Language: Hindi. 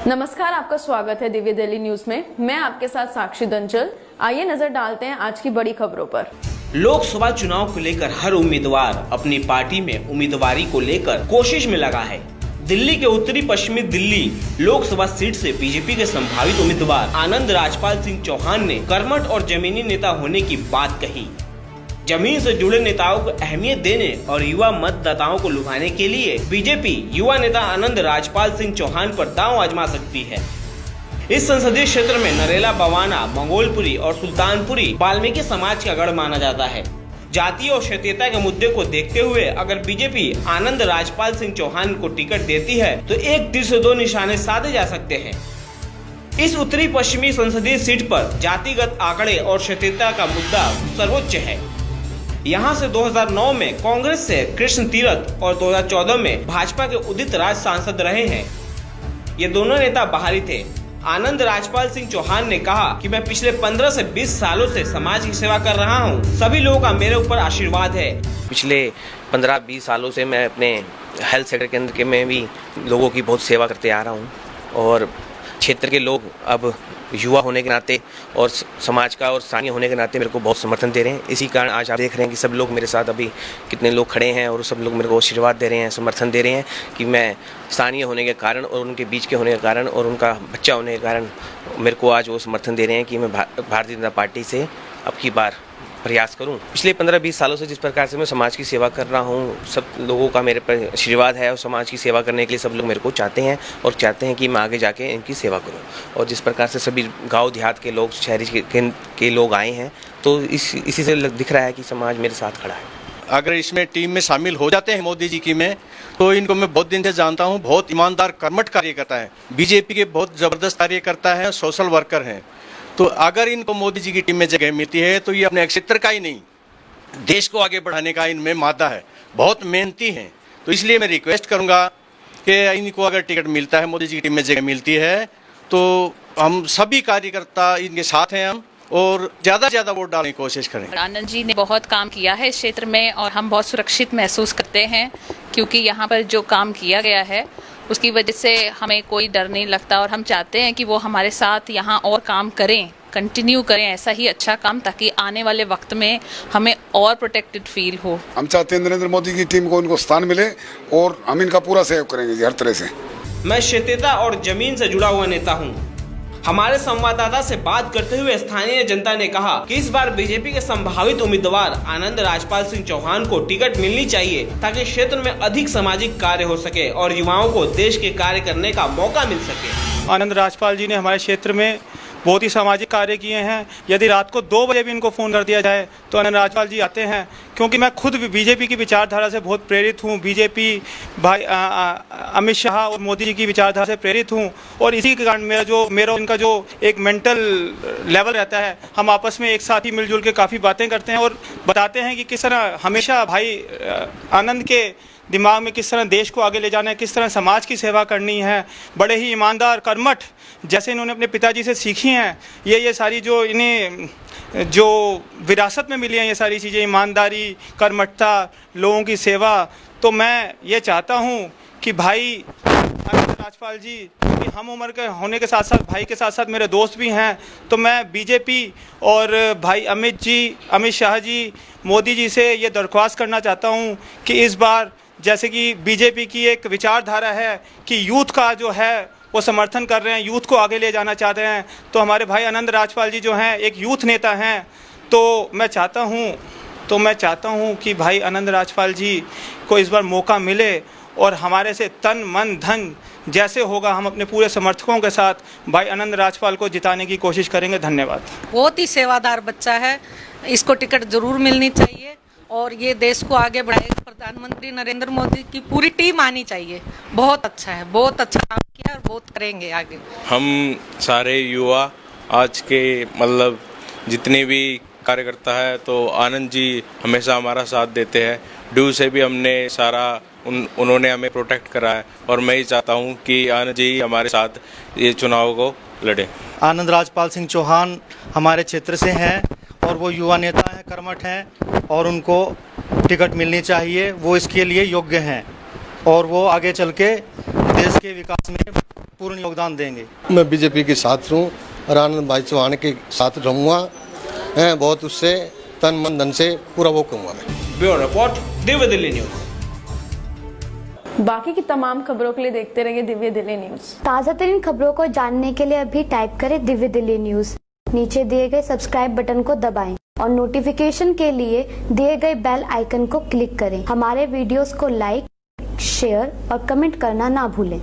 नमस्कार, आपका स्वागत है दिव्य दिल्ली न्यूज में। मैं आपके साथ साक्षी दंचल। आइए नजर डालते हैं आज की बड़ी खबरों पर। लोकसभा चुनाव को लेकर हर उम्मीदवार अपनी पार्टी में उम्मीदवारी को लेकर कोशिश में लगा है। दिल्ली के उत्तरी पश्चिमी दिल्ली लोकसभा सीट से बीजेपी के संभावित उम्मीदवार आनंद राजपाल सिंह चौहान ने कर्मठ और जमीनी नेता होने की बात कही। जमीन से जुड़े नेताओं को अहमियत देने और युवा मतदाताओं को लुभाने के लिए बीजेपी युवा नेता आनंद राजपाल सिंह चौहान पर दांव आजमा सकती है। इस संसदीय क्षेत्र में नरेला, बवाना, मंगोलपुरी और सुल्तानपुरी वाल्मीकि समाज का गढ़ माना जाता है। जाति और क्षेत्रीयता के मुद्दे को देखते हुए अगर बीजेपी आनंद राजपाल सिंह चौहान को टिकट देती है तो एक तीर से दो निशाने साधे जा सकते हैं। इस उत्तरी पश्चिमी संसदीय सीट पर जातिगत आंकड़े और क्षेत्रीयता का मुद्दा सर्वोच्च है। यहाँ से 2009 में कांग्रेस से कृष्ण तीरथ और 2014 में भाजपा के उदित राज सांसद रहे हैं। ये दोनों नेता बाहरी थे। आनंद राजपाल सिंह चौहान ने कहा कि मैं पिछले 15 से 20 सालों से समाज की सेवा कर रहा हूँ। सभी लोगों का मेरे ऊपर आशीर्वाद है। पिछले 15-20 सालों से मैं अपने हेल्थ सेक्टर केंद्र में भी लोगों की बहुत सेवा करते आ रहा हूँ और क्षेत्र के लोग अब युवा होने के नाते और समाज का और स्थानीय होने के नाते मेरे को बहुत समर्थन दे रहे हैं। इसी कारण आज आप देख रहे हैं कि सब लोग मेरे साथ अभी कितने लोग खड़े हैं और सब लोग मेरे को आशीर्वाद दे रहे हैं, समर्थन दे रहे हैं कि मैं स्थानीय होने के कारण और उनके बीच के होने के कारण और उनका बच्चा होने के कारण मेरे को आज वो समर्थन दे रहे हैं कि मैं भारतीय जनता पार्टी से अब की बार प्रयास करूं। पिछले 15-20 सालों से जिस प्रकार से मैं समाज की सेवा कर रहा हूं, सब लोगों का मेरे पर आशीर्वाद है और समाज की सेवा करने के लिए सब लोग मेरे को चाहते हैं और चाहते हैं कि मैं आगे जाके इनकी सेवा करूं। और जिस प्रकार से सभी गांव देहात के लोग, शहरी के लोग आए हैं, तो इसी से दिख रहा है कि समाज मेरे साथ खड़ा है। अगर इसमें टीम में शामिल हो जाते हैं मोदी जी की में, तो इनको मैं बहुत दिन से जानता हूँ। बहुत ईमानदार, कर्मठ कार्यकर्ता है, बीजेपी के बहुत ज़बरदस्त कार्यकर्ता हैं, सोशल वर्कर हैं। तो अगर इनको मोदी जी की टीम में जगह मिलती है तो ये अपने क्षेत्र का ही नहीं, देश को आगे बढ़ाने का इनमें मादा है। बहुत मेहनती हैं। तो इसलिए मैं रिक्वेस्ट करूंगा कि इनको अगर टिकट मिलता है, मोदी जी की टीम में जगह मिलती है, तो हम सभी कार्यकर्ता इनके साथ हैं हम और ज़्यादा से ज़्यादा वोट डालने की कोशिश करें। आनंद जी ने बहुत काम किया है इस क्षेत्र में और हम बहुत सुरक्षित महसूस करते हैं क्योंकि यहाँ पर जो काम किया गया है उसकी वजह से हमें कोई डर नहीं लगता और हम चाहते हैं कि वो हमारे साथ यहाँ और काम करें, कंटिन्यू करें ऐसा ही अच्छा काम, ताकि आने वाले वक्त में हमें और प्रोटेक्टेड फील हो। हम चाहते हैं नरेंद्र मोदी की टीम को उनको स्थान मिले और हम इनका पूरा सहयोग करेंगे हर तरह से। मैं क्षेत्रीयता और जमीन से जुड़ा हुआ नेता हूँ। हमारे संवाददाता से बात करते हुए स्थानीय जनता ने कहा कि इस बार बीजेपी के संभावित उम्मीदवार आनंद राजपाल सिंह चौहान को टिकट मिलनी चाहिए ताकि क्षेत्र में अधिक सामाजिक कार्य हो सके और युवाओं को देश के कार्य करने का मौका मिल सके। आनंद राजपाल जी ने हमारे क्षेत्र में बहुत ही सामाजिक कार्य किए हैं। यदि रात को 2 बजे भी इनको फ़ोन कर दिया जाए तो आनंद राजपाल जी आते हैं, क्योंकि मैं खुद बीजेपी की विचारधारा से बहुत प्रेरित हूँ। बीजेपी भाई अमित शाह और मोदी जी की विचारधारा से प्रेरित हूँ और इसी के कारण मेरा इनका जो एक मेंटल लेवल रहता है, हम आपस में एक साथ ही मिलजुल के काफ़ी बातें करते हैं और बताते हैं कि किस तरह हमेशा भाई आनंद के दिमाग में किस तरह देश को आगे ले जाना है, किस तरह समाज की सेवा करनी है। बड़े ही ईमानदार, कर्मठ, जैसे इन्होंने अपने पिताजी से सीखी हैं, ये सारी जो इन्हें जो विरासत में मिली हैं, ये सारी चीज़ें, ईमानदारी, कर्मठता, लोगों की सेवा। तो मैं ये चाहता हूँ कि भाई आनंद राजपाल जी कि हम उम्र के होने के साथ साथ भाई के साथ साथ मेरे दोस्त भी हैं, तो मैं बीजेपी और भाई अमित शाह जी, मोदी जी से ये दरख्वास्त करना चाहता हूँ कि इस बार जैसे कि बीजेपी की एक विचारधारा है कि यूथ का जो है वो समर्थन कर रहे हैं, यूथ को आगे ले जाना चाहते हैं, तो हमारे भाई आनंद राजपाल जी जो हैं एक यूथ नेता हैं। तो मैं चाहता हूँ कि भाई आनंद राजपाल जी को इस बार मौका मिले और हमारे से तन मन धन जैसे होगा हम अपने पूरे समर्थकों के साथ भाई आनंद राजपाल को जिताने की कोशिश करेंगे। धन्यवाद। बहुत ही सेवादार बच्चा है, इसको टिकट जरूर मिलनी चाहिए और ये देश को आगे बढ़ाएगा। प्रधानमंत्री नरेंद्र मोदी की पूरी टीम आनी चाहिए। बहुत अच्छा है, बहुत अच्छा काम किया और बहुत करेंगे आगे। हम सारे युवा आज के मतलब जितने भी कार्यकर्ता है, तो आनंद जी हमेशा हमारा साथ देते हैं। ड्यू से भी हमने सारा उन्होंने हमें प्रोटेक्ट करा है और मैं ही चाहता हूँ कि आनंद जी हमारे साथ ये चुनाव को लड़े। आनंद राजपाल सिंह चौहान हमारे क्षेत्र से हैं और वो युवा नेता हैं, कर्मठ हैं और उनको टिकट मिलनी चाहिए। वो इसके लिए योग्य हैं और वो आगे चल के देश के विकास में पूर्ण योगदान देंगे। मैं बीजेपी के साथ हूँ और आनंद भाई चौहान के साथ रहूँगा, बहुत उससे तन मन धन से पूरा वो करूँगा मैं। Bureau report, Divya Delhi news. बाकी की तमाम खबरों के लिए देखते रहिए दिव्य दिल्ली न्यूज। ताज़ा तरीन खबरों को जानने के लिए अभी टाइप करें दिव्य दिल्ली न्यूज। नीचे दिए गए सब्सक्राइब बटन को दबाएं और नोटिफिकेशन के लिए दिए गए बेल आइकन को क्लिक करें। हमारे वीडियोस को लाइक, शेयर और कमेंट करना ना भूलें।